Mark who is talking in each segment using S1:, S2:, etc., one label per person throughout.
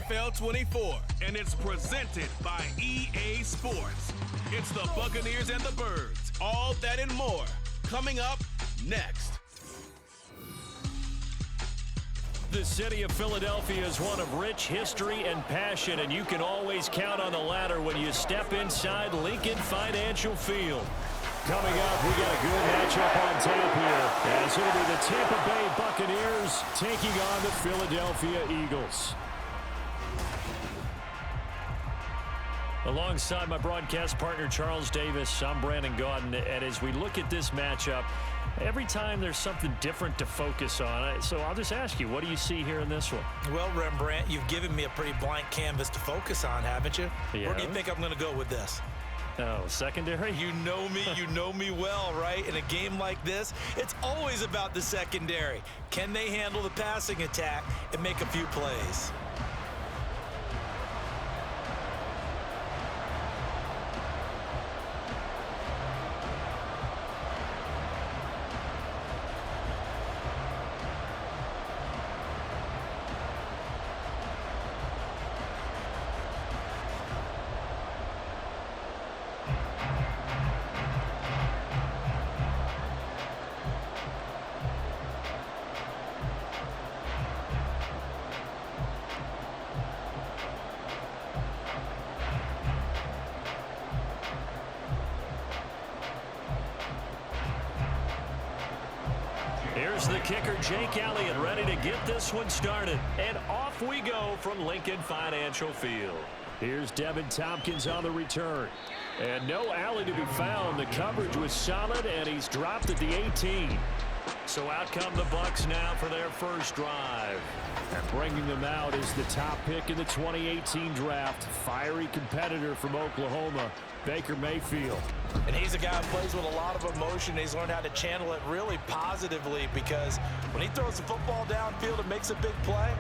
S1: NFL 24, and it's presented by EA Sports. It's the Buccaneers and the Birds, all that and more, coming up next.
S2: The city of Philadelphia is one of rich history and passion, and you can always count on the latter when you step inside Lincoln Financial Field. Coming up, we got a good matchup on tap here, as it'll be the Tampa Bay Buccaneers taking on the Philadelphia Eagles. Alongside my broadcast partner, Charles Davis, I'm Brandon Gaudin, and as we look at this matchup, every time there's something different to focus on. So I'll just ask you, what do you see here in this one?
S3: Well, Rembrandt, you've given me a pretty blank canvas to focus on, haven't you? Yeah. Where do you think I'm going to go with this?
S2: Oh, secondary?
S3: You know me well, right? In a game like this, it's always about the secondary. Can they handle the passing attack and make a few plays?
S2: Here's the kicker, Jake Elliott, ready to get this one started. And off we go from Lincoln Financial Field. Here's Devin Tompkins on the return. And no alley to be found. The coverage was solid, and he's dropped at the 18. So out come the Bucs now for their first drive. And bringing them out is the top pick in the 2018 draft, fiery competitor from Oklahoma, Baker Mayfield.
S3: And he's a guy who plays with a lot of emotion. He's learned how to channel it really positively, because when he throws the football downfield and makes a big play,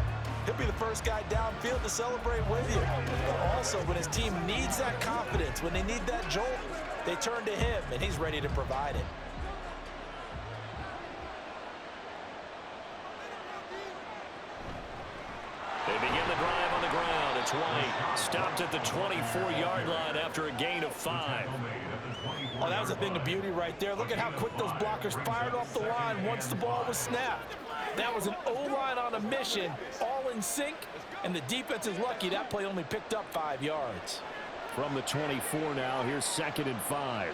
S3: he'll be the first guy downfield to celebrate with you. But also, when his team needs that confidence, when they need that jolt, they turn to him, and he's ready to provide it.
S2: They begin the drive on the ground. It's White. Stopped at the 24-yard line after a gain of 5.
S3: Oh, that was a thing of beauty right there. Look at how quick those blockers fired off the line once the ball was snapped. That was an O-line on a mission, all in sync, and the defense is lucky that play only picked up 5 yards.
S2: From the 24 now, here's 2nd and 5.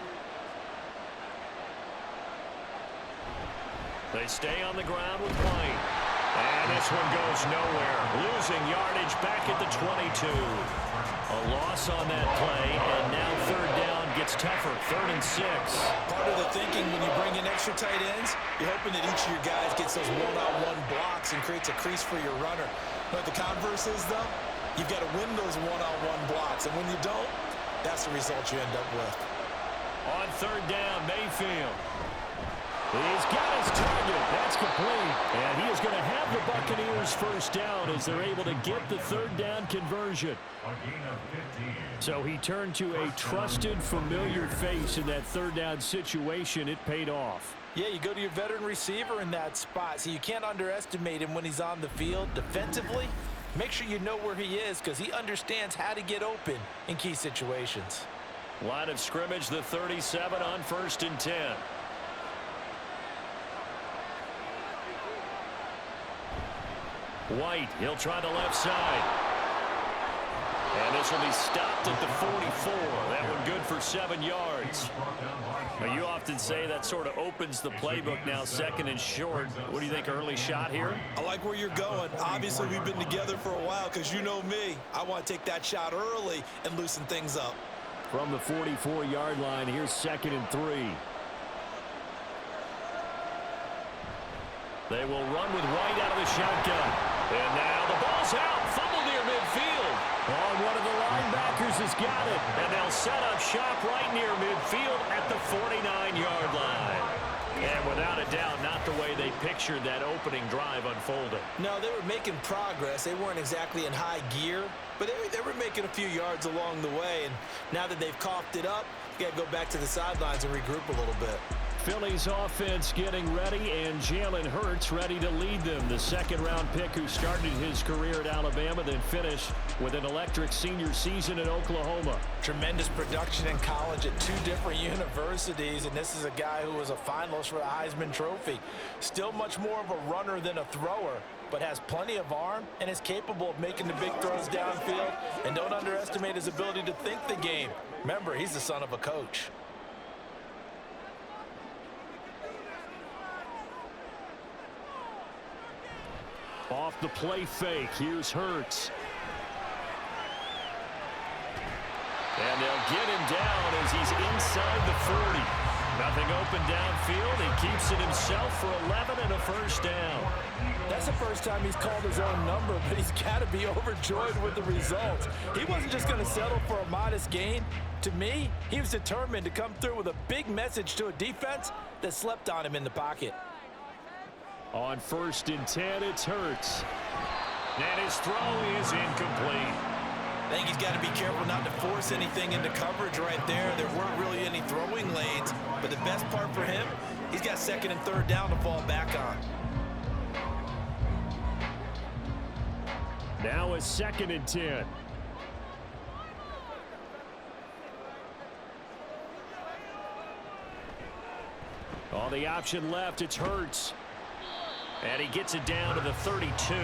S2: They stay on the ground with White. And this one goes nowhere. Losing yardage back at the 22. A loss on that play, and now 3rd down gets tougher. 3rd and 6.
S3: Part of the thinking when you bring in extra tight ends, you're hoping that each of your guys gets those one-on-one blocks and creates a crease for your runner. But the converse is, though, you've got to win those one-on-one blocks. And when you don't, that's the result you end up with.
S2: On 3rd down, Mayfield. He's got his target. That's complete. And he is going to have the Buccaneers first down as they're able to get the 3rd down conversion. So he turned to a trusted, familiar face in that 3rd down situation. It paid off.
S3: Yeah, you go to your veteran receiver in that spot, so you can't underestimate him when he's on the field. Defensively, make sure you know where he is, because he understands how to get open in key situations.
S2: Line of scrimmage, the 37 on 1st and 10. White, he'll try the left side. And this will be stopped at the 44. That one good for 7 yards. Now, you often say that sort of opens the playbook now, 2nd and short. What do you think, early shot here?
S3: I like where you're going. Obviously, we've been together for a while, because you know me. I want to take that shot early and loosen things up.
S2: From the 44-yard line, here's 2nd and 3. They will run with White out of the shotgun. And now the ball's out. Fumble near midfield. Oh, one of the linebackers has got it. And they'll set up shop right near midfield at the 49-yard line. And without a doubt, not the way they pictured that opening drive unfolding.
S3: No, they were making progress. They weren't exactly in high gear, but they were making a few yards along the way. And now that they've coughed it up, you got to go back to the sidelines and regroup a little bit.
S2: Phillies offense getting ready, and Jalen Hurts ready to lead them. The second-round pick who started his career at Alabama, then finished with an electric senior season at Oklahoma.
S3: Tremendous production in college at 2 different universities, and this is a guy who was a finalist for the Heisman Trophy. Still much more of a runner than a thrower, but has plenty of arm and is capable of making the big throws downfield. And don't underestimate his ability to think the game. Remember, he's the son of a coach.
S2: Off the play fake, here's Hurts. And they'll get him down as he's inside the 40. Nothing open downfield. He keeps it himself for 11 and a first down.
S3: That's the first time he's called his own number, but he's got to be overjoyed with the results. He wasn't just going to settle for a modest gain. To me, he was determined to come through with a big message to a defense that slept on him in the pocket.
S2: On 1st and 10, it's Hurts. And his throw is incomplete.
S3: I think he's got to be careful not to force anything into coverage right there. There weren't really any throwing lanes, but the best part for him, he's got 2nd and 3rd down to fall back on.
S2: Now a 2nd and 10. On the option left, it's Hurts. And he gets it down to the 32.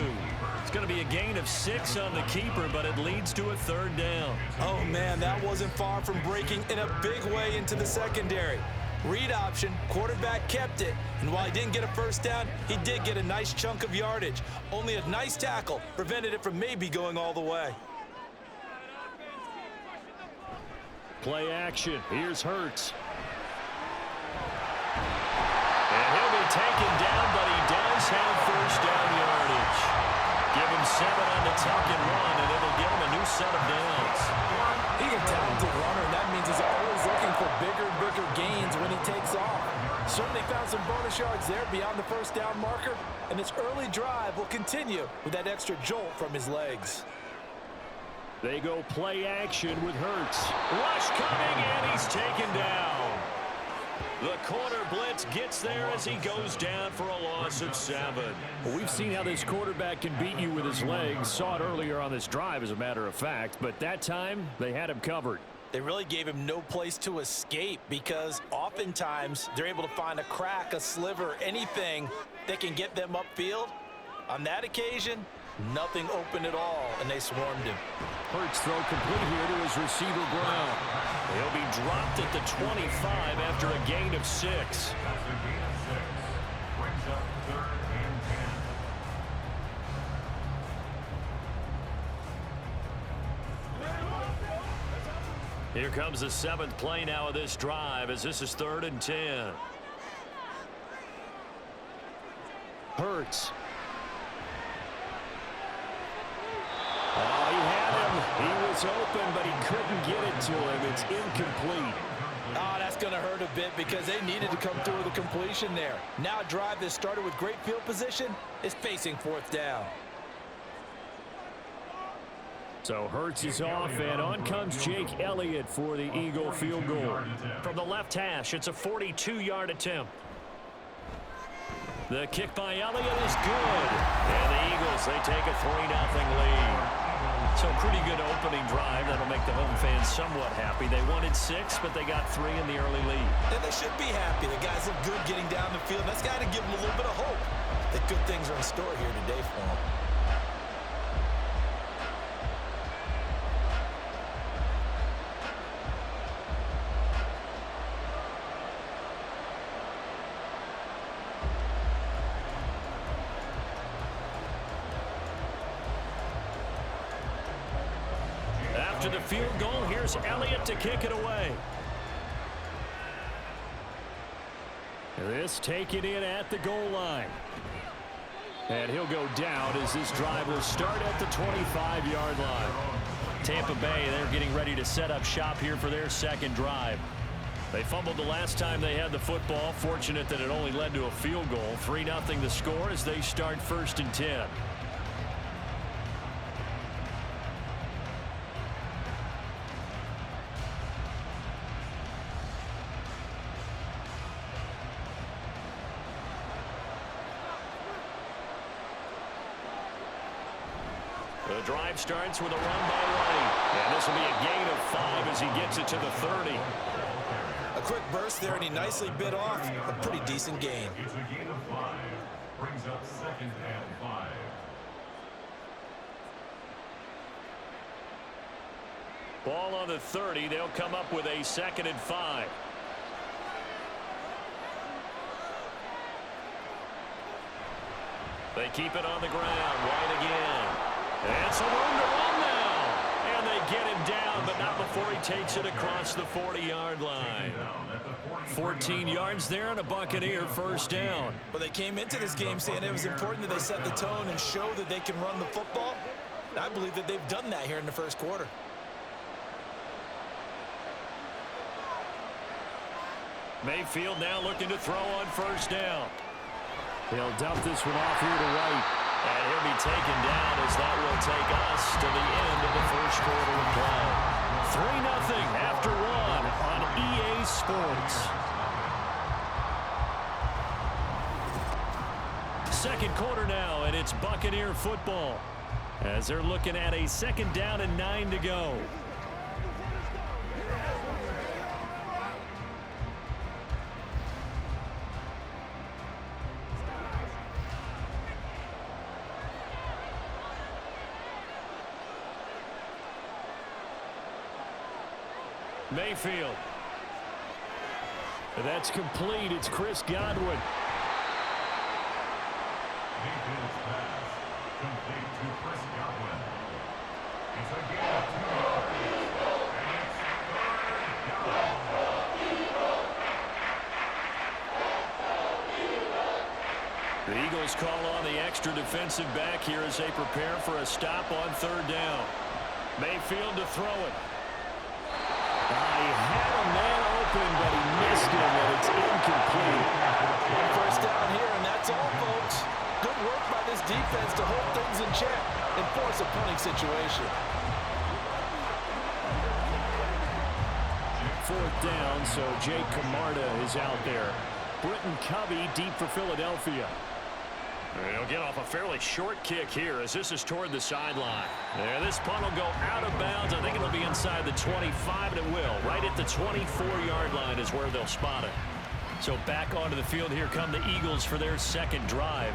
S2: It's going to be a gain of 6 on the keeper, but it leads to a 3rd down.
S3: Oh, man, that wasn't far from breaking in a big way into the secondary. Read option, quarterback kept it. And while he didn't get a first down, he did get a nice chunk of yardage. Only a nice tackle prevented it from maybe going all the way.
S2: Play action. Here's Hurts. And he'll be taken down, but he does have first down yardage. Give him 7 on the tuck and run, and it'll give him a new set of downs.
S3: He's a talented runner, and that means he's always looking for bigger and bigger gains when he takes off. Certainly found some bonus yards there beyond the first down marker, and his early drive will continue with that extra jolt from his legs.
S2: They go play action with Hurts. Rush coming, and he's taken down. The corner blitz gets there as he goes down for a loss of 7. Well, we've seen how this quarterback can beat you with his legs. Saw it earlier on this drive, as a matter of fact. But that time, they had him covered.
S3: They really gave him no place to escape because oftentimes they're able to find a crack, a sliver, anything that can get them upfield. On that occasion, nothing open at all, and they swarmed him.
S2: Hurts throw complete here to his receiver, Brown. He'll be dropped at the 25 after a gain of 6. Here comes the 7th play now of this drive as this is 3rd and 10. Hurts. Oh, he had him. He was open, but he couldn't get it to him. It's incomplete.
S3: Oh, that's going to hurt a bit because they needed to come through with a completion there. Now a drive that started with great field position is facing 4th down.
S2: So Hurts is off, and on comes Jake Elliott for the Eagle field goal. From the left hash, it's a 42-yard attempt. The kick by Elliott is good. And the Eagles, they take a 3-0 lead. So pretty good opening drive. That'll make the home fans somewhat happy. They wanted 6, but they got 3 in the early lead.
S3: And they should be happy. The guys look good getting down the field. That's got to give them a little bit of hope that good things are in store here today for them.
S2: After the field goal, here's Elliott to kick it away. This taken in at the goal line. And he'll go down as this drive will start at the 25-yard line. Tampa Bay, they're getting ready to set up shop here for their 2nd drive. They fumbled the last time they had the football. Fortunate that it only led to a field goal. 3-0 the score as they start 1st and 10. The drive starts with a run by White. And this will be a gain of 5 as he gets it to the 30.
S3: A quick burst there, and he nicely bit off a pretty decent gain.
S4: It's a gain of 5. Brings up 2nd and 5.
S2: Ball on the 30. They'll come up with a 2nd and 5. They keep it on the ground. White again. And some room to run now. And they get him down, but not before he takes it across the 40-yard line. 14 yards there and a Buccaneer first down.
S3: Well, they came into this game saying it was important that they set the tone and show that they can run the football. And I believe that they've done that here in the first quarter.
S2: Mayfield now looking to throw on first down. He'll dump this one off here to White. And he'll be taken down as that will take us to the end of the first quarter of play. 3-0 after 1 on EA Sports. Second quarter now, and it's Buccaneer football as they're looking at a 2nd down and 9 to go. Mayfield. That's complete. It's Chris Godwin.
S4: Mayfield's pass complete to Chris Godwin. It's a gain of 2 yards. And it's 3rd down.
S2: The Eagles call on the extra defensive back here as they prepare for a stop on 3rd down. Mayfield to throw it. He had a man open, but he missed him, and it's incomplete.
S3: One first down here, and that's all, folks. Good work by this defense to hold things in check and force a punting situation.
S2: 4th down, so Jake Camarda is out there. Britton Covey deep for Philadelphia. He'll get off a fairly short kick here as this is toward the sideline. And this punt will go out of bounds. I think it'll be inside the 25, and it will. Right at the 24-yard line is where they'll spot it. So back onto the field here come the Eagles for their 2nd drive.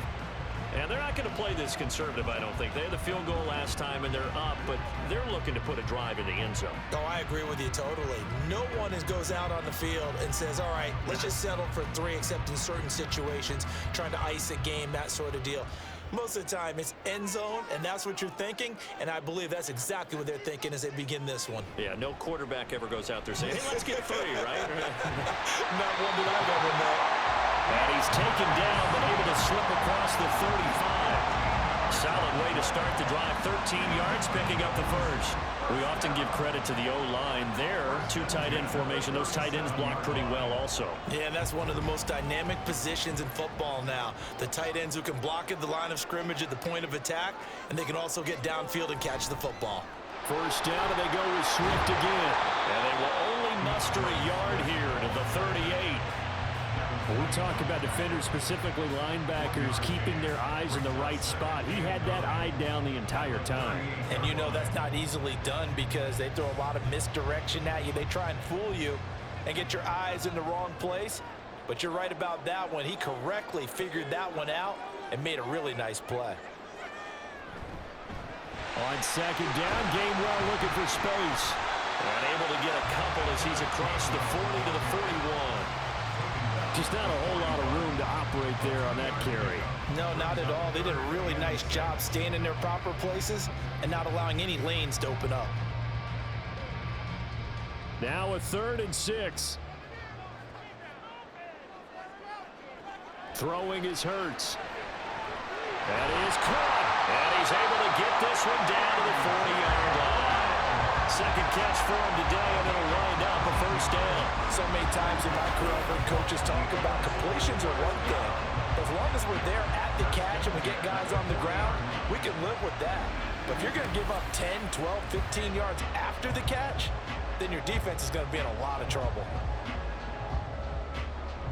S2: And they're not going to play this conservative, I don't think. They had the field goal last time, and they're up, but they're looking to put a drive in the end zone.
S3: Oh, I agree with you totally. No one goes out on the field and says, all right, let's just settle for 3, except in certain situations, trying to ice a game, that sort of deal. Most of the time, it's end zone, and that's what you're thinking, and I believe that's exactly what they're thinking as they begin this one.
S2: Yeah, no quarterback ever goes out there saying, hey, let's get 3, right?
S3: Not one that I've ever met.
S2: And he's taken down, but able to slip across the 35. Solid way to start the drive. 13 yards, picking up the first. We often give credit to the O-line there. 2 tight end formation. Those tight ends block pretty well also.
S3: Yeah, and that's one of the most dynamic positions in football now. The tight ends who can block at the line of scrimmage at the point of attack, and they can also get downfield and catch the football.
S2: First down, and they go with Swift again. And they will only muster a yard here to the 38. When we talk about defenders, specifically linebackers, keeping their eyes in the right spot. He had that eye down the entire time.
S3: And you know that's not easily done because they throw a lot of misdirection at you. They try and fool you and get your eyes in the wrong place. But you're right about that one. He correctly figured that one out and made a really nice play.
S2: On 2nd down, Gainwell looking for space. And able to get a couple as he's across the 40 to the 41. Just not a whole lot of room to operate there on that carry.
S3: No, not at all. They did a really nice job staying in their proper places and not allowing any lanes to open up.
S2: Now a 3rd and 6. Throwing is Hurts. That is caught. And he's able to get this one down to the 40-yard line. 2nd catch for him today, and it'll wind up a first down.
S3: So many times in my career, I've heard coaches talk about completions are one thing. As long as we're there at the catch and we get guys on the ground, we can live with that. But if you're going to give up 10, 12, 15 yards after the catch, then your defense is going to be in a lot of trouble.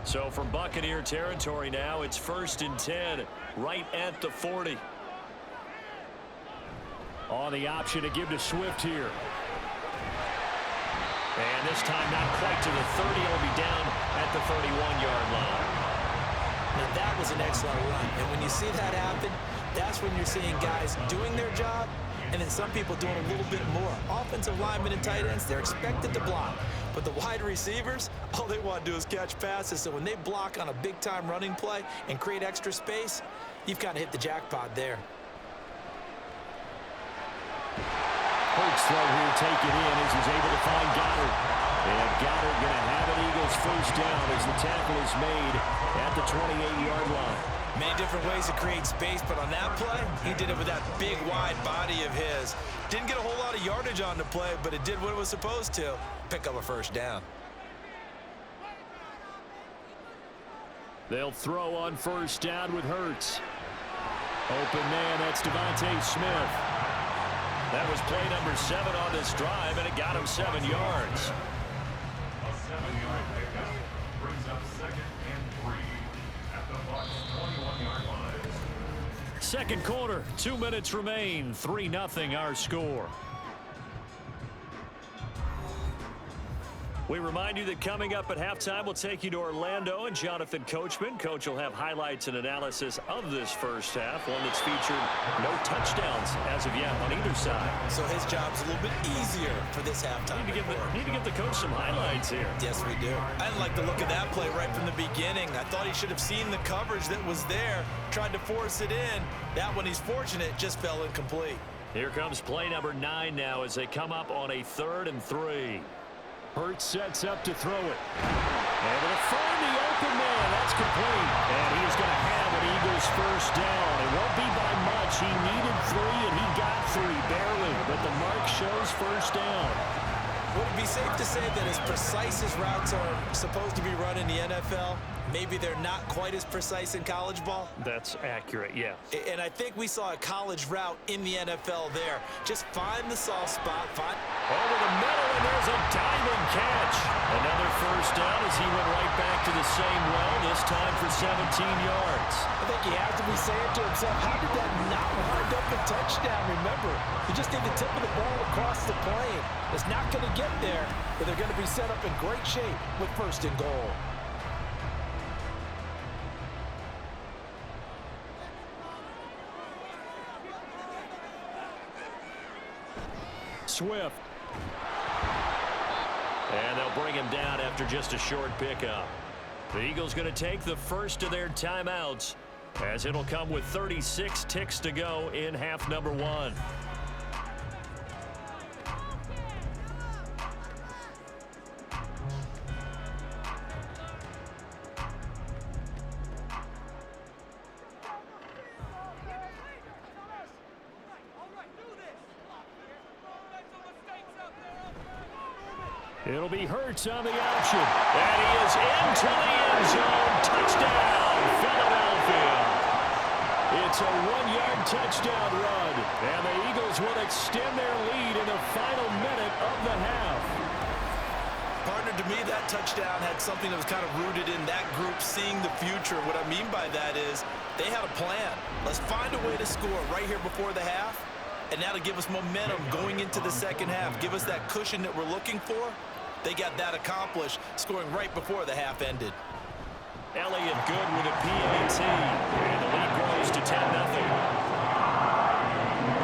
S2: So from Buccaneer territory now, it's 1st and 10, right at the 40. On the option to give to Swift here. And this time not quite to the 30. It'll be down at the 31-yard line.
S3: Now that was an excellent run. And when you see that happen, that's when you're seeing guys doing their job and then some people doing a little bit more. Offensive linemen and tight ends, they're expected to block. But the wide receivers, all they want to do is catch passes. So when they block on a big-time running play and create extra space, you've kind of hit the jackpot there.
S2: Hurts throw here taken in as he's able to find Goddard. And Goddard going to have an Eagles first down as the tackle is made at the 28-yard line.
S3: Many different ways to create space, but on that play, he did it with that big, wide body of his. Didn't get a whole lot of yardage on the play, but it did what it was supposed to, pick up a first down.
S2: They'll throw on first down with Hurts. Open man, that's Devontae Smith. That was play number 7 on this drive, and it got him 7 yards.
S4: A 7-yard pickup brings up 2nd and 3 at the Bucs 21-yard line.
S2: Second quarter, 2 minutes remain. 3-0 our score. We remind you that coming up at halftime, we'll take you to Orlando and Jonathan Coachman. Coach will have highlights and analysis of this first half, one that's featured no touchdowns as of yet on either side.
S3: So his job's a little bit easier for this halftime.
S2: Need to give the coach some highlights here.
S3: Yes, we do. I didn't like the look of that play right from the beginning. I thought he should have seen the coverage that was there, tried to force it in. That one, he's fortunate, just fell incomplete.
S2: Here comes play number 9 now as they come up on a 3rd and 3. Hurts sets up to throw it. And they'll find the open man. That's complete. And he's going to have an Eagles first down. It won't be by much. He needed 3, and he got 3, barely. But the mark shows first down.
S3: Would it be safe to say that as precise as routes are supposed to be run in the NFL, maybe they're not quite as precise in college ball?
S2: That's accurate, yeah.
S3: And I think we saw a college route in the NFL there. Just find the soft spot.
S2: Over the middle, and there's a diving catch. Another first down as he went right back to the same well, this time for 17 yards.
S3: I think he has to be saying to himself, how did that not wind up a touchdown? Remember, you just need the tip of the ball across the plane. It's not going to get there, but they're going to be set up in great shape with 1st and goal.
S2: Swift. And they'll bring him down after just a short pickup. The Eagles going to take the first of their timeouts as it'll come with 36 ticks to go in half number 1. It'll be Hurts on the option. And he is into the end zone. Touchdown, Philadelphia. It's a 1-yard touchdown run. And the Eagles will extend their lead in the final minute of the half.
S3: Partner, to me, that touchdown had something that was kind of rooted in that group seeing the future. What I mean by that is they had a plan. Let's find a way to score right here before the half. And that'll give us momentum going into the second half. Give us that cushion that we're looking for. They got that accomplished, scoring right before the half ended.
S2: Elliott good with a PAT. And the lead grows to 10-0.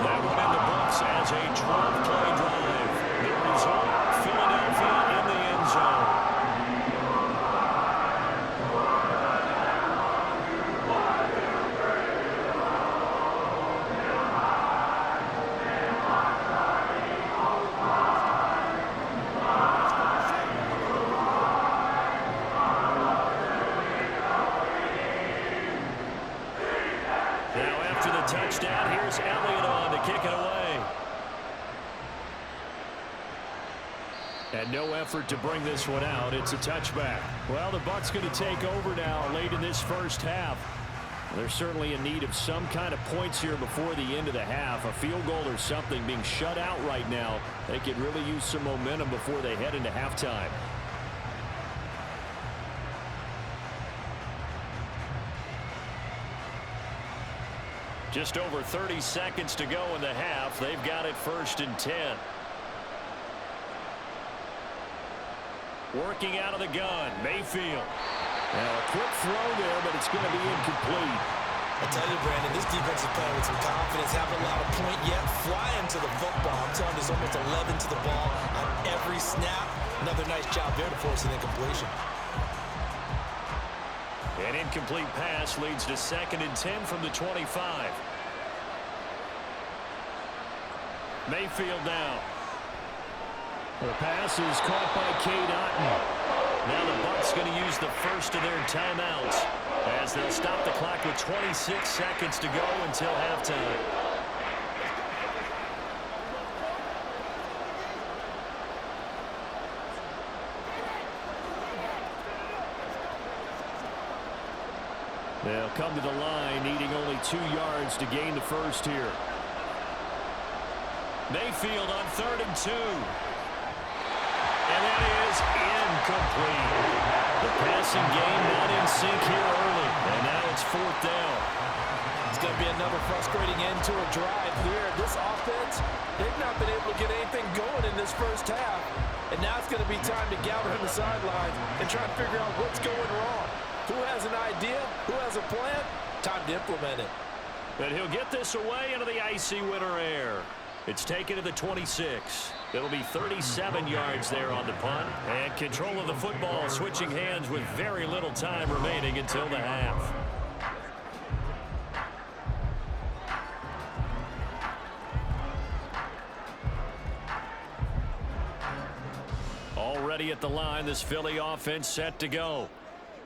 S2: That one in the books as a 12-play drive. The result, Philadelphia in the end zone. Touchdown. Here's Elliott on to kick it away. And no effort to bring this one out. It's a touchback. Well, the Bucs going to take over now late in this first half. They're certainly in need of some kind of points here before the end of the half. A field goal or something being shut out right now. They could really use some momentum before they head into halftime. Just over 30 seconds to go in the half. They've got it 1st and 10. Working out of the gun, Mayfield. Now a quick throw there, but it's going to be incomplete.
S3: I tell you, Brandon, this defense is playing with some confidence, haven't allowed a point yet, flying to the football. I'm telling you, there's almost 11 to the ball on every snap. Another nice job there to force an incompletion.
S2: An incomplete pass leads to 2nd and 10 from the 25. Mayfield now. The pass is caught by Cade Otton. Now the Bucs going to use the first of their timeouts as they'll stop the clock with 26 seconds to go until halftime. They'll come to the line needing only 2 yards to gain the first here. Mayfield on 3rd and 2. And that is incomplete. The passing game not in sync here early. And now it's 4th down.
S3: It's going to be another frustrating end to a drive here. This offense, they've not been able to get anything going in this first half. And now it's going to be time to gather on the sidelines and try to figure out what's going wrong. Who has an idea? Who has a plan? Time to implement it.
S2: But he'll get this away into the icy winter air. It's taken to the 26. It'll be 37 yards there on the punt. And control of the football switching hands with very little time remaining until the half. Already at the line, this Philly offense set to go.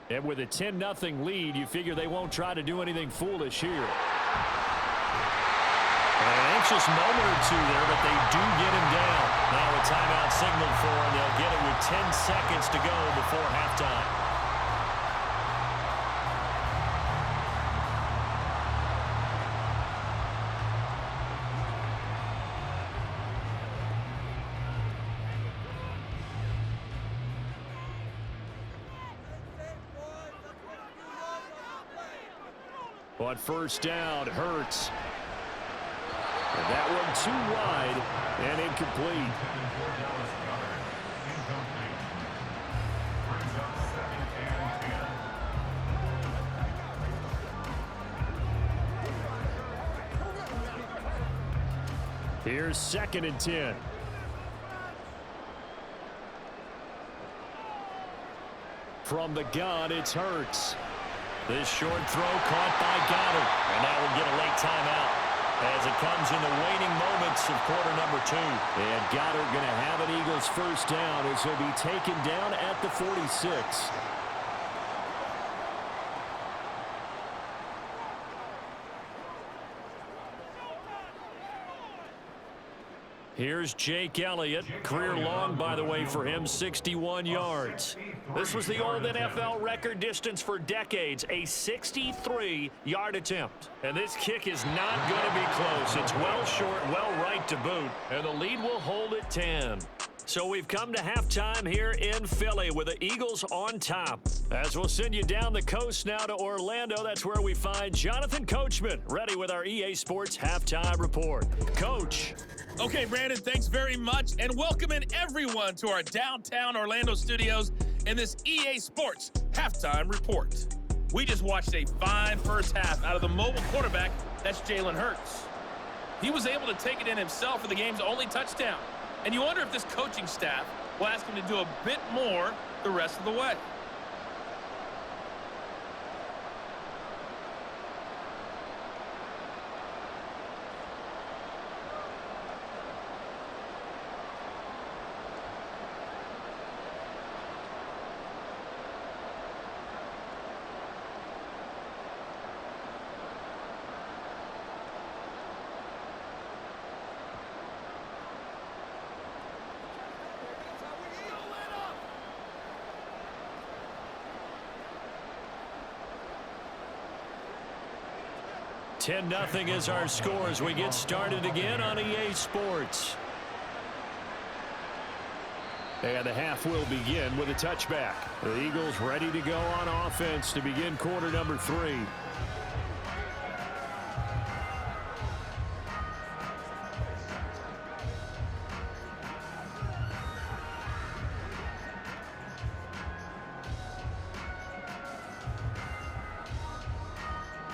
S2: And with a 10-0 lead, you figure they won't try to do anything foolish here. An anxious moment or two there, but they do get him down. Now a timeout signaled for, and they'll get it with 10 seconds to go before halftime. On 1st down, Hurts. And that one too wide and incomplete. Here's 2nd and 10. From the gun, it's Hurts. This short throw caught by Goddard. And that will get a late timeout as it comes in the waning moments of quarter number 2. And Goddard going to have an Eagles 1st down as he'll be taken down at the 46. Here's Jake Elliott. Career long, by the way, for him, 61 yards. This was the old NFL record distance for decades, a 63-yard attempt. And this kick is not going to be close. It's well short, well right to boot, and the lead will hold at 10. So we've come to halftime here in Philly with the Eagles on top. As we'll send you down the coast now to Orlando, that's where we find Jonathan Coachman, ready with our EA Sports Halftime Report. Coach.
S5: Okay, Brandon, thanks very much, and welcoming everyone to our downtown Orlando studios in this EA Sports Halftime Report. We just watched a fine first half out of the mobile quarterback, that's Jalen Hurts. He was able to take it in himself for the game's only touchdown. And you wonder if this coaching staff will ask him to do a bit more the rest of the way.
S2: (10-0) is our score as we get started again on EA Sports. And the half will begin with a touchback. The Eagles ready to go on offense to begin quarter number 3.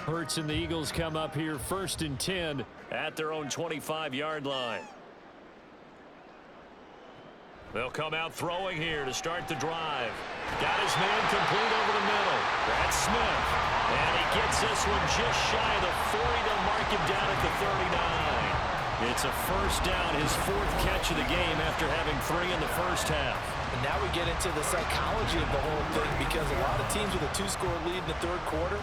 S2: Hurts and the Eagles come up here 1st and 10 at their own 25-yard line. They'll come out throwing here to start the drive. Got his man complete over the middle. That's Smith. And he gets this one just shy of the 40. They'll mark him down at the 39. It's a first down, his 4th catch of the game after having 3 in the first half.
S3: And now we get into the psychology of the whole thing, because a lot of teams with a 2-score lead in the 3rd quarter,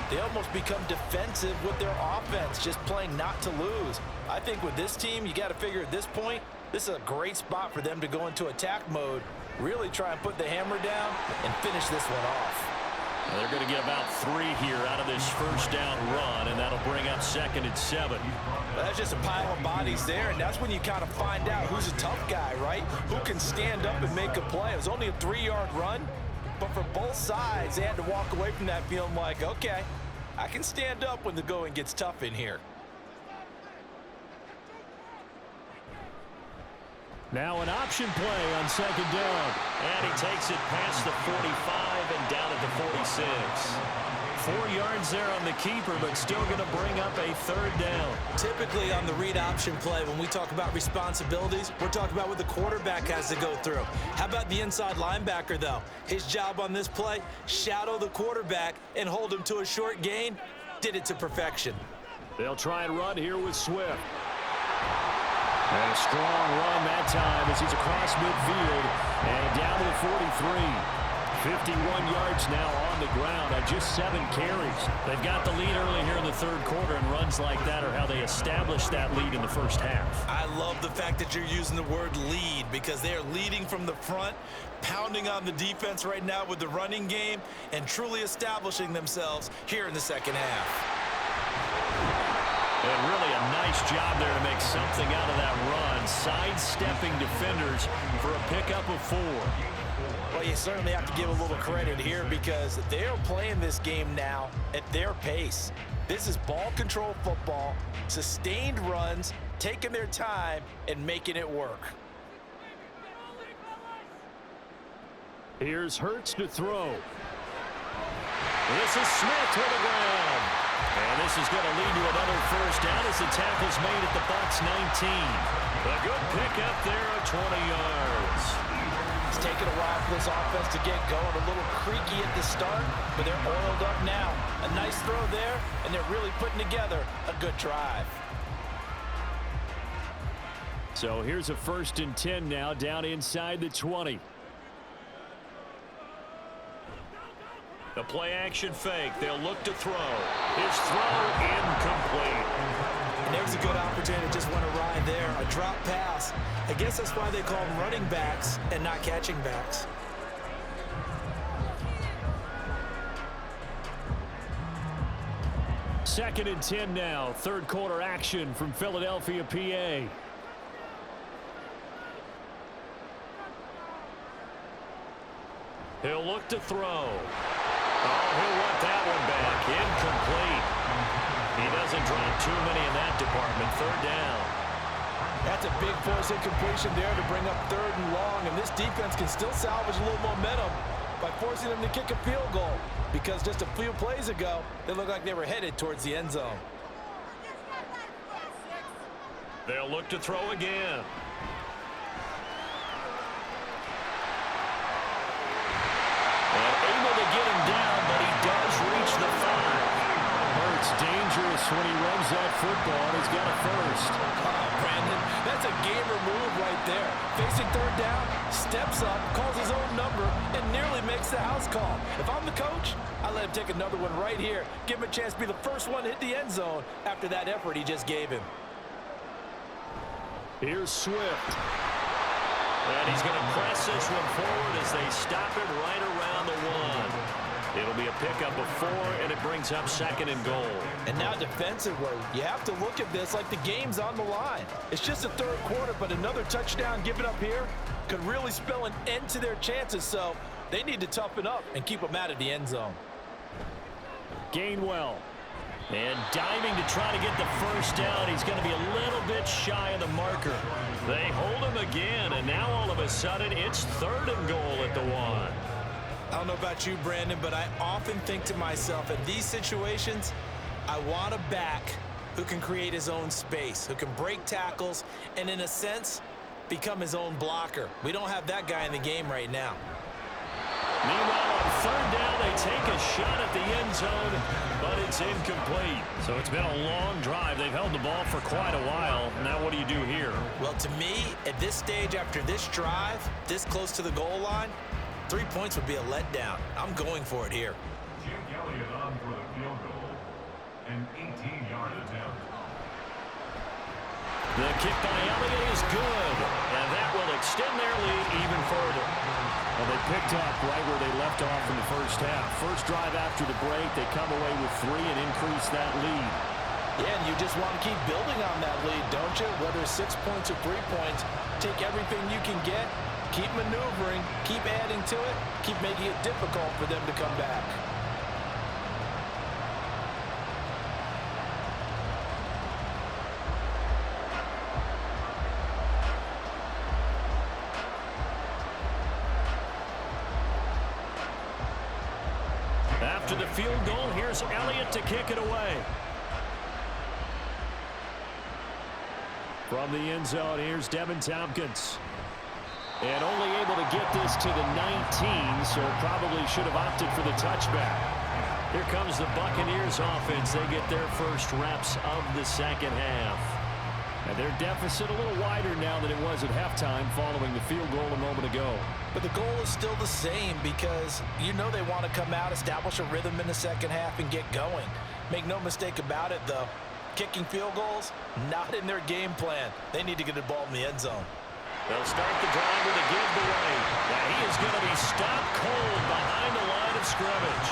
S3: they almost become defensive with their offense, just playing not to lose. I think with this team, you got to figure at this point, this is a great spot for them to go into attack mode, really try and put the hammer down and finish this one off.
S2: Well, they're going to get about 3 here out of this first down run, and that'll bring up 2nd and 7.
S3: Well, that's just a pile of bodies there, and that's when you kind of find out who's a tough guy, right? Who can stand up and make a play. It was only a 3-yard run, but for both sides, they had to walk away from that feeling like, okay, I can stand up when the going gets tough in here.
S2: Now an option play on 2nd down. And he takes it past the 45 and down at the 46. 4 yards there on the keeper, but still going to bring up a 3rd down.
S6: Typically on the read option play, when we talk about responsibilities, we're talking about what the quarterback has to go through. How about the inside linebacker, though? His job on this play, shadow the quarterback and hold him to a short gain. Did it to perfection.
S2: They'll try and run here with Swift. And a strong run that time as he's across midfield and down to the 43. 51 yards now on the ground on just 7 carries. They've got the lead early here in the 3rd quarter, and runs like that are how they established that lead in the first half.
S6: I love the fact that you're using the word lead, because they are leading from the front, pounding on the defense right now with the running game, and truly establishing themselves here in the 2nd half.
S2: And really a nice job there to make something out of that run, sidestepping defenders for a pickup of 4.
S3: Well, you certainly have to give a little credit here, because they're playing this game now at their pace. This is ball control football, sustained runs, taking their time and making it work.
S2: Here's Hurts to throw. This is Smith to the ground. And this is going to lead to another first down as the tackle's made at the Bucs 19. A good pickup there of 20 yards.
S3: It's taken a while for this offense to get going. A little creaky at the start, but they're oiled up now. A nice throw there, and they're really putting together a good drive.
S2: So here's a 1st and 10 now, down inside the 20. The play-action fake. They'll look to throw. His throw incomplete.
S6: And there's a good opportunity. Just went awry there. A drop pass. I guess that's why they call them running backs and not catching backs.
S2: Second and 10 now. 3rd quarter action from Philadelphia, PA. He'll look to throw. Oh, he'll want that one back. Incomplete. He doesn't drop too many in that department. 3rd down.
S3: That's a big force incompletion there to bring up 3rd and long, and this defense can still salvage a little momentum by forcing them to kick a field goal, because just a few plays ago, they looked like they were headed towards the end zone.
S2: They'll look to throw again. And able to get him down, but he does reach the 5. Hurts dangerous when he runs that football, and he's got a first.
S3: Oh, Brandon, that's a gamer move right there. Facing 3rd down, steps up, calls his own number, and nearly makes the house call. If I'm the coach, I let him take another one right here. Give him a chance to be the first one to hit the end zone after that effort he just gave him.
S2: Here's Swift. And he's going to press this one forward as they stop it right around the 1. It'll be a pickup of 4, and it brings up 2nd and goal.
S3: And now defensively, you have to look at this like the game's on the line. It's just the 3rd quarter, but another touchdown given up here could really spell an end to their chances, so they need to toughen up and keep them out of the end zone.
S2: Gainwell. And diving to try to get the first down. He's going to be a little bit shy of the marker. They hold him again, and now all of a sudden it's 3rd and goal at the 1.
S6: I don't know about you, Brandon, but I often think to myself, in these situations, I want a back who can create his own space, who can break tackles, and in a sense, become his own blocker. We don't have that guy in the game right now.
S2: Meanwhile, on third down, they take a shot at the end zone, but it's incomplete. So it's been a long drive. They've held the ball for quite a while. Now what do you do here?
S6: Well, to me, at this stage, after this drive, this close to the goal line, 3 points would be a letdown. I'm going for it here.
S4: Jim Elliott on for the field goal. An 18-yard attempt.
S2: The kick by Elliott is good, and that will extend their lead even further. Well, they picked up right where they left off in the first half. First drive after the break, they come away with 3 and increase that lead.
S3: Yeah, and you just want to keep building on that lead, don't you? Whether it's 6 points or 3 points, take everything you can get, keep maneuvering, keep adding to it, keep making it difficult for them to come back.
S2: After the field goal, here's Elliott to kick it away. From the end zone, here's Devin Tompkins. And only able to get this to the 19, so probably should have opted for the touchback. Here comes the Buccaneers offense. They get their first reps of the second half. And their deficit a little wider now than it was at halftime following the field goal a moment ago.
S3: But the goal is still the same because you know they want to come out, establish a rhythm in the second half, and get going. Make no mistake about it, though. Kicking field goals, not in their game plan. They need to get the ball in the end zone.
S2: They'll start the drive with a give away. Now he is going to be stopped cold behind the line of scrimmage.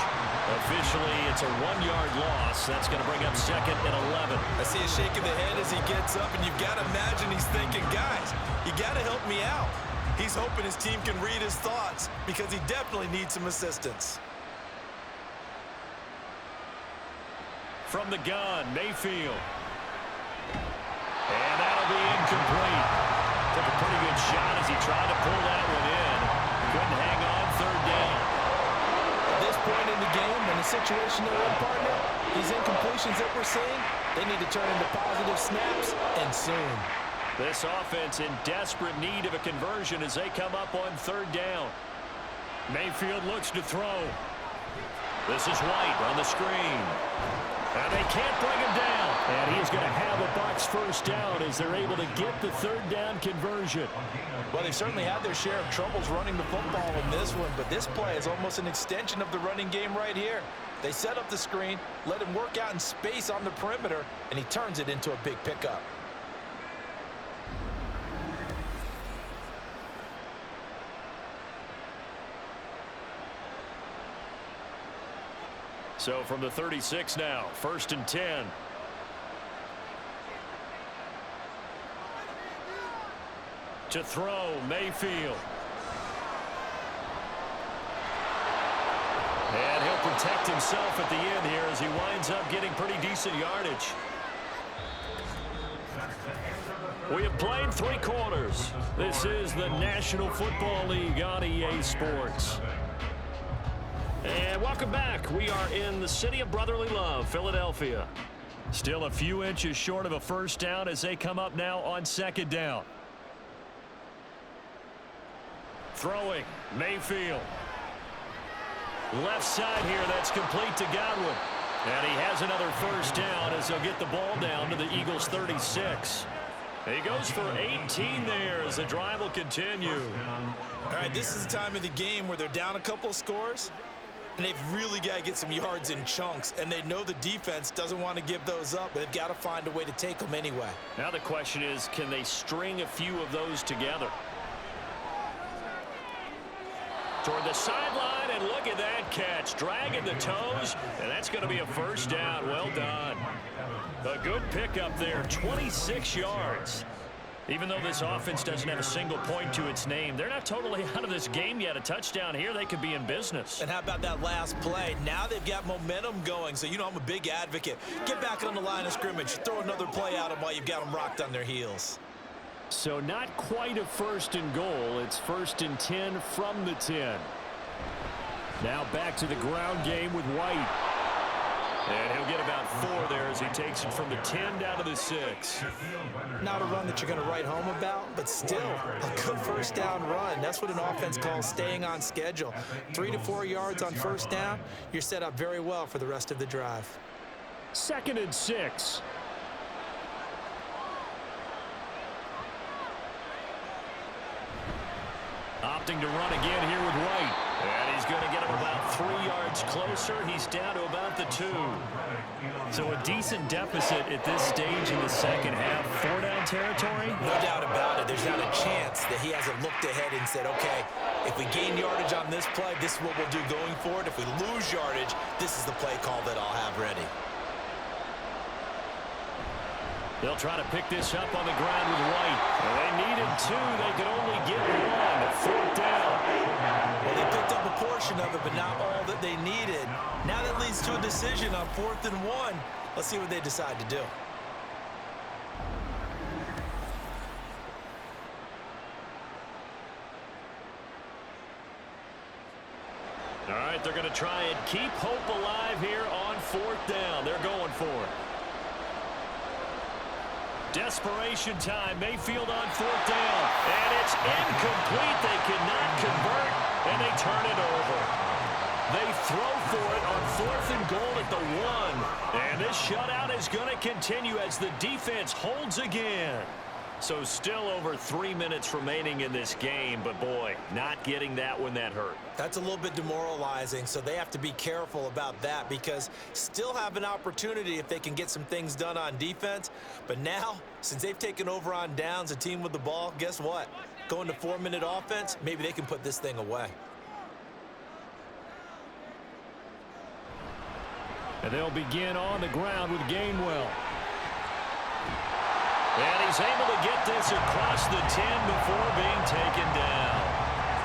S2: Officially, it's a 1-yard loss. That's going to bring up 2nd and 11.
S3: I see a shake of the head as he gets up, and you've got to imagine he's thinking, guys, you got to help me out. He's hoping his team can read his thoughts because he definitely needs some assistance.
S2: From the gun, Mayfield. And that'll be incomplete. Took a pretty good shot as he tried to pull that one in. Couldn't hang on third down.
S3: At this point in the game, in the situation they're in, partner, these incompletions that we're seeing, they need to turn into positive snaps, and soon.
S2: This offense in desperate need of a conversion as they come up on third down. Mayfield looks to throw. This is White on the screen. And they can't bring him down. And he's going to have a Bucs first down as they're able to get the third down conversion.
S3: Well, they've certainly had their share of troubles running the football in this one, but this play is almost an extension of the running game right here. They set up the screen, let him work out in space on the perimeter, and he turns it into a big pickup.
S2: So from the 36 now, 1st and 10. To throw, Mayfield. And he'll protect himself at the end here as he winds up getting pretty decent yardage. We have played 3 quarters. This is the National Football League on EA Sports. And welcome back. We are in the city of brotherly love, Philadelphia. Still a few inches short of a first down as they come up now on 2nd down. Throwing, Mayfield. Left side here, that's complete to Godwin. And he has another first down as they'll get the ball down to the Eagles' 36. He goes for 18 there as the drive will continue.
S3: All right, this is the time of the game where they're down a couple of scores, and they've really got to get some yards in chunks, and they know the defense doesn't want to give those up, but they've got to find a way to take them anyway.
S2: Now the question is, can they string a few of those together? Toward the sideline, and look at that catch. Dragging the toes, and that's going to be a first down. Well done. A good pickup there, 26 yards. Even though this offense doesn't have a single point to its name, they're not totally out of this game yet. A touchdown here, they could be in business.
S3: And how about that last play? Now they've got momentum going, so you know I'm a big advocate. Get back on the line of scrimmage. Throw another play at them while you've got them rocked on their heels.
S2: So not quite a 1st and goal. It's 1st and 10 from the 10. Now back to the ground game with White. And he'll get about about 4 there as he takes it from the 10 down to the 6.
S6: Not a run that you're going to write home about, but still a good first down run. That's what an offense calls staying on schedule. 3 to 4 yards on first down, you're set up very well for the rest of the drive.
S2: 2nd and 6. Opting to run again here with White. And he's going to get him about 3 yards closer. He's down to about the 2. So a decent deficit at this stage in the second half. 4-down territory?
S6: No doubt about it. There's not a chance that he hasn't looked ahead and said, okay, if we gain yardage on this play, this is what we'll do going forward. If we lose yardage, this is the play call that I'll have ready.
S2: They'll try to pick this up on the ground with White. And they needed 2. They could only get 1. 4th down.
S6: Well, they picked up a portion of it, but not all that they needed. Now that leads to a decision on 4th and 1. Let's see what they decide to do.
S2: All right, they're going to try and keep hope alive here on 4th down. They're going for it. Desperation time. Mayfield on 4th down. And it's incomplete. They cannot convert, and they turn it over. They throw for it on 4th and goal at the 1. And this shutout is going to continue as the defense holds again. So still over 3 minutes remaining in this game, but boy, not getting that one that hurt.
S6: That's a little bit demoralizing, so they have to be careful about that because still have an opportunity if they can get some things done on defense. But now, since they've taken over on downs, a team with the ball, guess what? Going to 4-minute offense, maybe they can put this thing away.
S2: And they'll begin on the ground with Gainwell. And he's able to get this across the 10 before being taken down.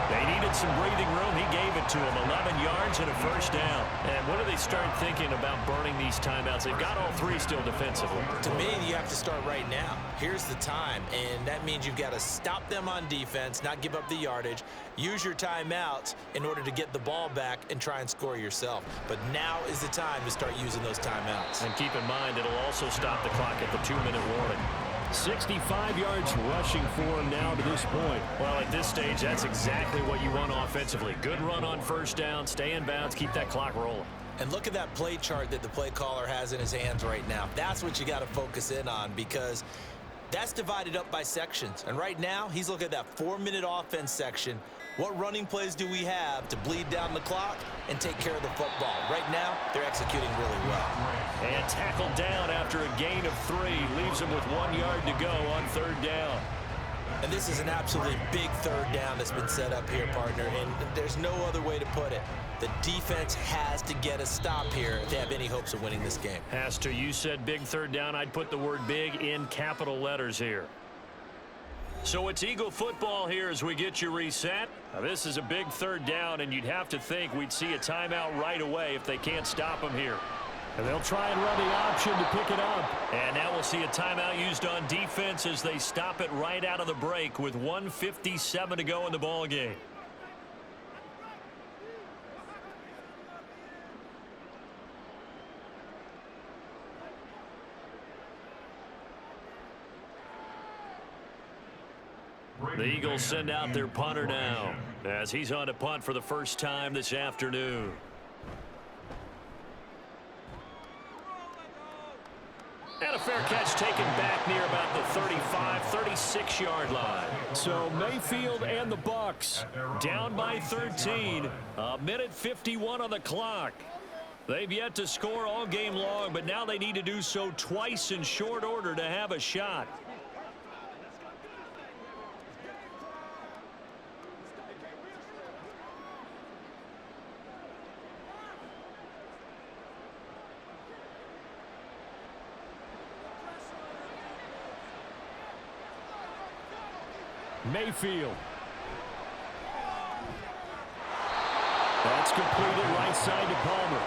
S2: They needed some breathing room. He gave it to them. 11 yards and a first down. And when do they start thinking about burning these timeouts? They've got all 3 still defensively.
S6: To me, you have to start right now. Here's the time, and that means you've got to stop them on defense, not give up the yardage, use your timeouts in order to get the ball back and try and score yourself. But now is the time to start using those timeouts.
S2: And keep in mind, it'll also stop the clock at the 2-minute warning. 65 yards rushing for him now to this point. Well, at this stage, that's exactly what you want offensively. Good run on first down, stay in bounds, keep that clock rolling.
S6: And look at that play chart that the play caller has in his hands right now. That's what you got to focus in on because that's divided up by sections. And right now, he's looking at that 4-minute offense section. What running plays do we have to bleed down the clock and take care of the football? Right now, they're executing really well.
S2: And tackled down after a gain of 3. Leaves him with 1 yard to go on 3rd down.
S6: And this is an absolutely big 3rd down that's been set up here, partner. And there's no other way to put it. The defense has to get a stop here if they have any hopes of winning this game.
S2: Has to. You said big 3rd down. I'd put the word big in capital letters here. So it's Eagle football here as we get you reset. Now, this is a big 3rd down, and you'd have to think we'd see a timeout right away if they can't stop them here. And they'll try and run the option to pick it up. And now we'll see a timeout used on defense as they stop it right out of the break with 1:57 to go in the ball game. The Eagles send out their punter now as he's on to punt for the first time this afternoon. And a fair catch taken back near about the 35, 36-yard line. So Mayfield and the Bucs down by 13. A minute 51 on the clock. They've yet to score all game long, but now they need to do so twice in short order to have a shot. Mayfield. That's completed right side to Palmer.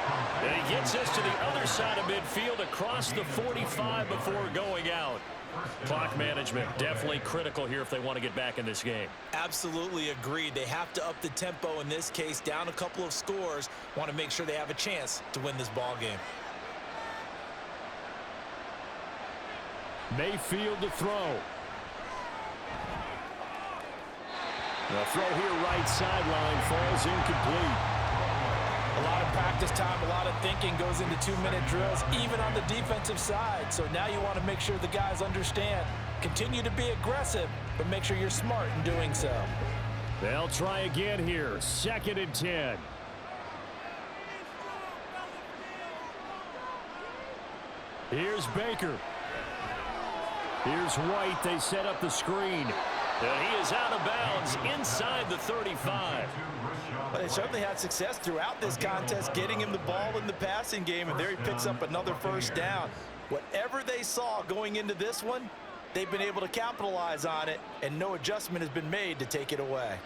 S2: And he gets us to the other side of midfield across the 45 before going out. Clock management definitely critical here if they want to get back in this game.
S6: Absolutely agreed. They have to up the tempo in this case, down a couple of scores. Want to make sure they have a chance to win this ball game.
S2: Mayfield to throw. The throw here right sideline falls incomplete.
S3: A lot of practice time, a lot of thinking goes into 2-minute drills, even on the defensive side. So now you want to make sure the guys understand. Continue to be aggressive, but make sure you're smart in doing so.
S2: They'll try again here. 2nd and 10. Here's Baker. Here's White. They set up the screen. And he is out of bounds inside the 35.
S3: But they certainly had success throughout this contest, getting him the ball in the passing game, and there he picks up another first down. Whatever they saw going into this one, they've been able to capitalize on it, and no adjustment has been made to take it away.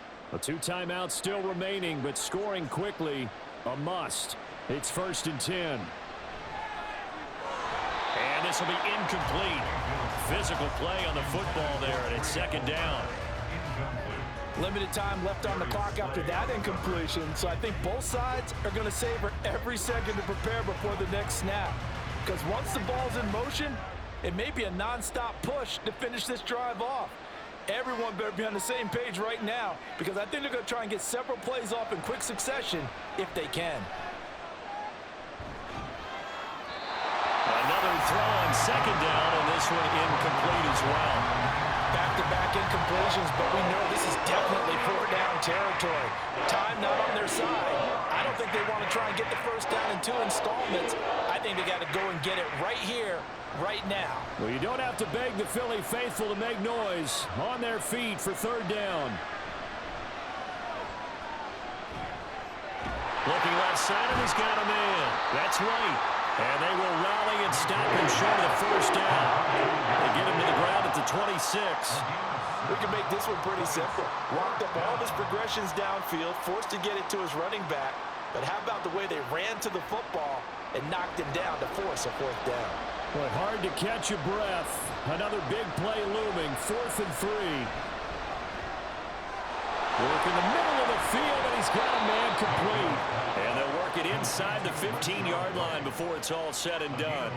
S2: 2 timeouts still remaining, but scoring quickly, a must. It's 1st and 10. And this will be incomplete. Physical play on the football there, and it's 2nd down.
S3: Limited time left on the clock after that incompletion, so I think both sides are going to savor every second to prepare before the next snap. Because once the ball's in motion, it may be a non-stop push to finish this drive off. Everyone better be on the same page right now, because I think they're going to try and get several plays off in quick succession if they can.
S2: Another throw on 2nd down, and this one incomplete as well.
S3: Back-to-back incompletions, but we know this is definitely 4th down territory. Time not on their side. I don't think they want to try and get the first down in 2 installments. I think they got to go and get it right here, right now.
S2: Well, you don't have to beg the Philly faithful to make noise. On their feet for 3rd down. Looking left side, and he's got a man. That's right. And they will rally and stop him short of the first down. They get him to the ground at the 26.
S3: We can make this one pretty simple. Walked up all his progressions downfield, forced to get it to his running back. But how about the way they ran to the football and knocked him down to force a 4th down?
S2: Boy, hard to catch your breath. Another big play looming. 4th and 3. Work in the middle of the field, and he's got a man complete. And they'll work it inside the 15-yard line before it's all said and done.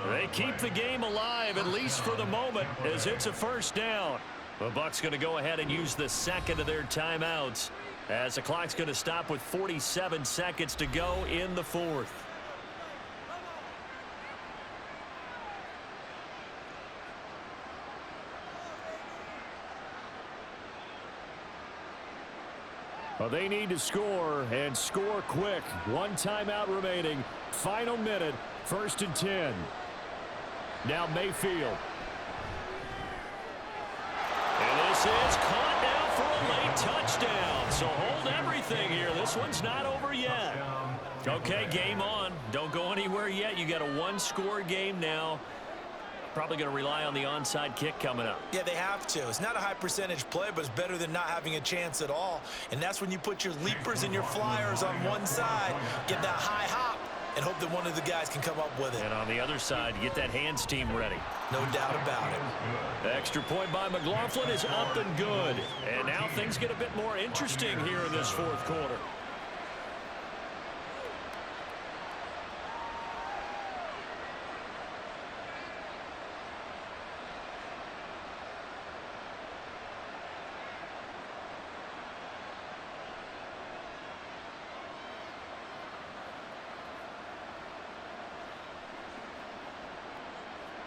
S2: They keep the game alive, at least for the moment, as it's a 1st down. The Bucs going to go ahead and use the 2nd of their timeouts, as the clock's going to stop with 47 seconds to go in the 4th. Well, they need to score, and score quick. 1 timeout remaining. Final minute, 1st and 10. Now Mayfield. And this is caught now for a late touchdown. So hold everything here. This one's not over yet. Okay, game on. Don't go anywhere yet. You got a 1-score game now. Probably going to rely on the onside kick coming up.
S6: Yeah, they have to. It's not a high percentage play, but it's better than not having a chance at all. And that's when you put your leapers and your flyers on one side, get that high hop, and hope that one of the guys can come up with it.
S2: And on the other side, get that hands team ready.
S6: No doubt about it.
S2: The extra point by McLaughlin is up and good. And now things get a bit more interesting here in this 4th quarter.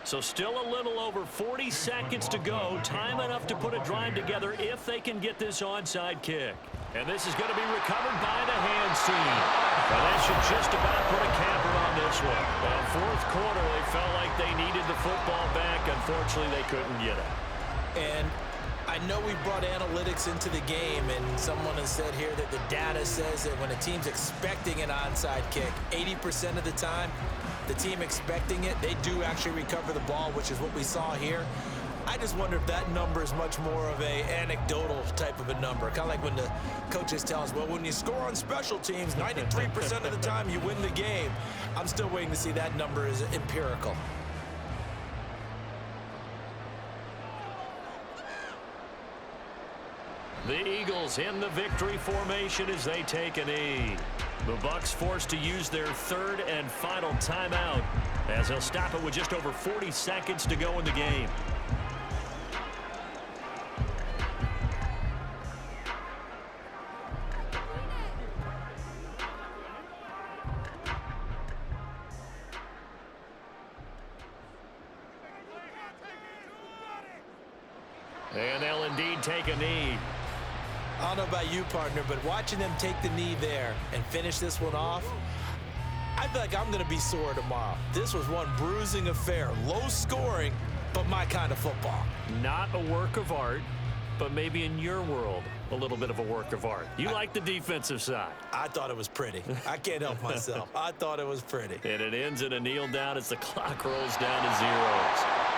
S2: So still a little over 40 seconds to go. Time enough to put a drive together if they can get this onside kick. And this is going to be recovered by the hands team. Well, that should just about put a capper on this one. Well, 4th quarter, they felt like they needed the football back. Unfortunately, they couldn't get it.
S6: And I know we brought analytics into the game, and someone has said here that the data says that when a team's expecting an onside kick, 80% of the time, the team expecting it, they do actually recover the ball, which is what we saw here. I just wonder if that number is much more of a anecdotal type of a number. Kind of like when the coaches tell us, well, when you score on special teams, 93% of the time you win the game. I'm still waiting to see that number is empirical.
S2: The Eagles in the victory formation as they take a knee. The Bucs forced to use their 3rd and final timeout as he'll stop it with just over 40 seconds to go in the game. And they'll indeed take a knee.
S6: I don't know about you, partner, but watching them take the knee there and finish this one off, I feel like I'm going to be sore tomorrow. This was one bruising affair. Low scoring, but my kind of football.
S2: Not a work of art, but maybe in your world, a little bit of a work of art. You like the defensive side.
S6: I thought it was pretty. I can't help myself. I thought it was pretty.
S2: And it ends in a kneel down as the clock rolls down to zeros.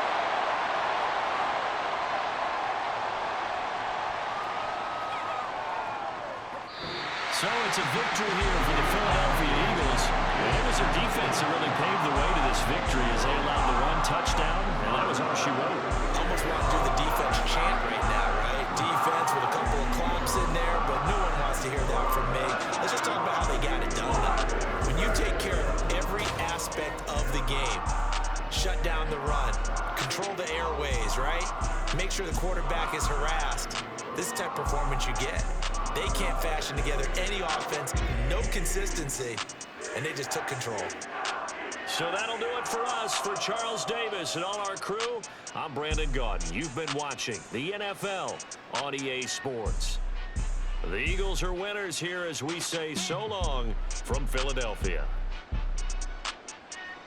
S2: So it's a victory here for the Philadelphia Eagles. And it was their defense that really paved the way to this victory as they allowed the run touchdown, and that was all she wrote.
S6: Almost want to do the defense chant right now, right? Defense with a couple of claps in there, but no one wants to hear that from me. Let's just talk about how they got it done, though. When you take care of every aspect of the game, shut down the run, control the airways, right? Make sure the quarterback is harassed. This is the type of performance you get. They can't fashion together any offense, no consistency, and they just took control.
S2: So that'll do it for us. For Charles Davis and all our crew, I'm Brandon Gaudin. You've been watching the NFL on EA Sports. The Eagles are winners here as we say so long from Philadelphia.